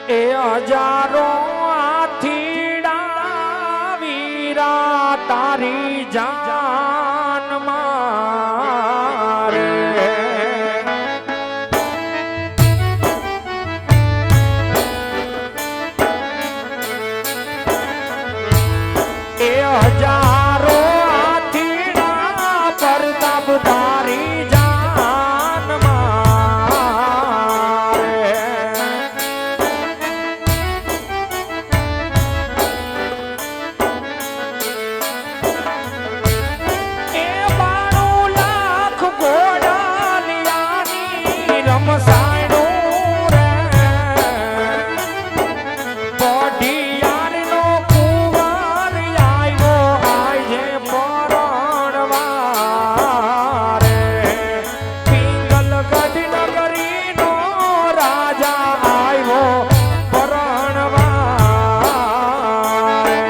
એ હજારો આથીડા વીરા તારી જાન મારે એ હજારો આથીડા પરતાપ તારી જાન મારે એ 92 લાખ ઘોડાલિયાની રમસાણું રે પોઢિયારનો કુંવર આવ્યો આજે પરણવા રે પિંગલગઢ નગરીનો રાજા આવ્યો પરણવા રે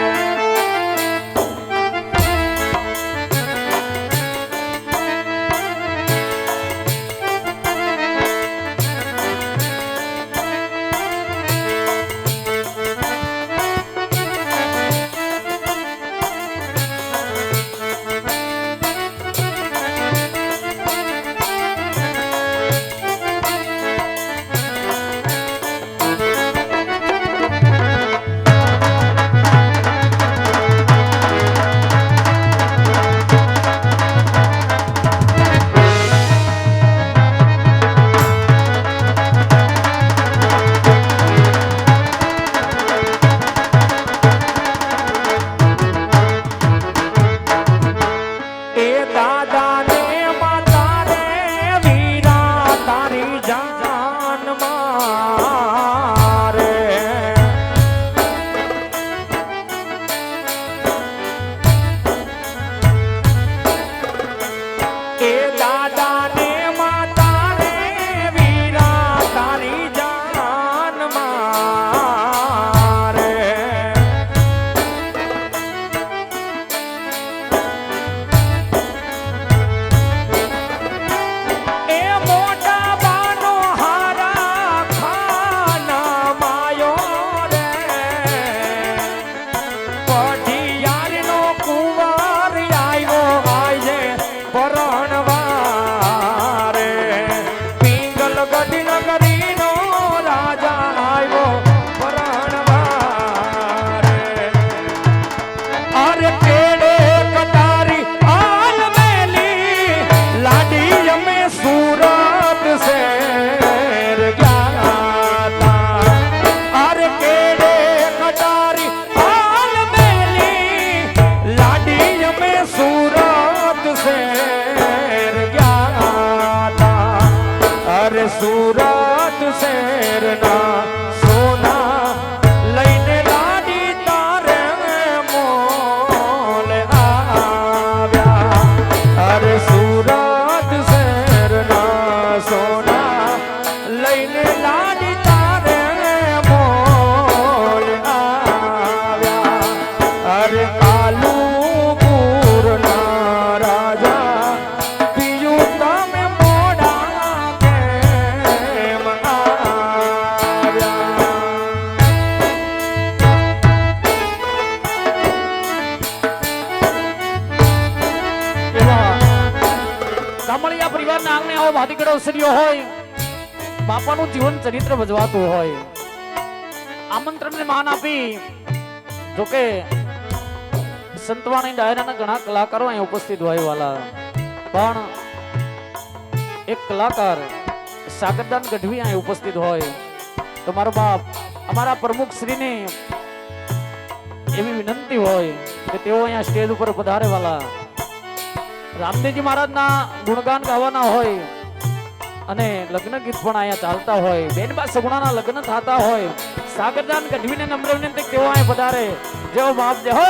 એ દાદા ને માતા રે વીરા તારી જાન મારે એ દાદા ને માતા રે વીરા તારી જાન મારે એ મોટા બાનો હારા ખાના માયો રે પઢિયારનો કુંવર આવ્યો આજે પરણવા રે પિંગલગઢ નગરીનો રાજા આવ્યો પરણવા રે અરે કેડે કટારી આલમેલી લાડી અમે સુરત શહેર ગયા તા અરે કેડે કટારી આલમેલી લાડી અમે સુરત શહેર ગયા તા અરે સુરત શહેરના સોના લઈને લાડી તારે મોલ આવ્યા અરે સુરત શહેરના સોના લઈને લાડી તારે મોલ આવ્યા અરે કાલુપુરના રાજા પિયું તમે મોડા કેમ આવ્યા કામળિયા પરિવારના આંગણે આવો ભાતીગઢ અવસરીઓ હોય બાપાનું જીવન ચરિત્ર ભજવાતું હોય આમંત્રણને માન આપી જોકે સંતવાણી ડાયરાના ઘણા કલાકારો અહીં ઉપસ્થિત હોય વાલા પણ એક કલાકાર સાગરદાન ગઢવી અહીં ઉપસ્થિત હોય તો મારો બાપ અમારા પ્રમુખ શ્રીની એવી વિનંતી હોય કે તેઓ અહીંયા સ્ટેજ ઉપર પધારે વાલા રામદેવજી મહારાજના ગુણગાન ગાવાના હોય અને લગ્ન ગીત પણ અહીંયા ચાલતા હોય બેનબા સગુણાના લગ્ન થતા હોય સાગરદાન ગઢવીને નમ્ર વિનંતી તેઓ અહીં પધારે જેવો બાપ જે હો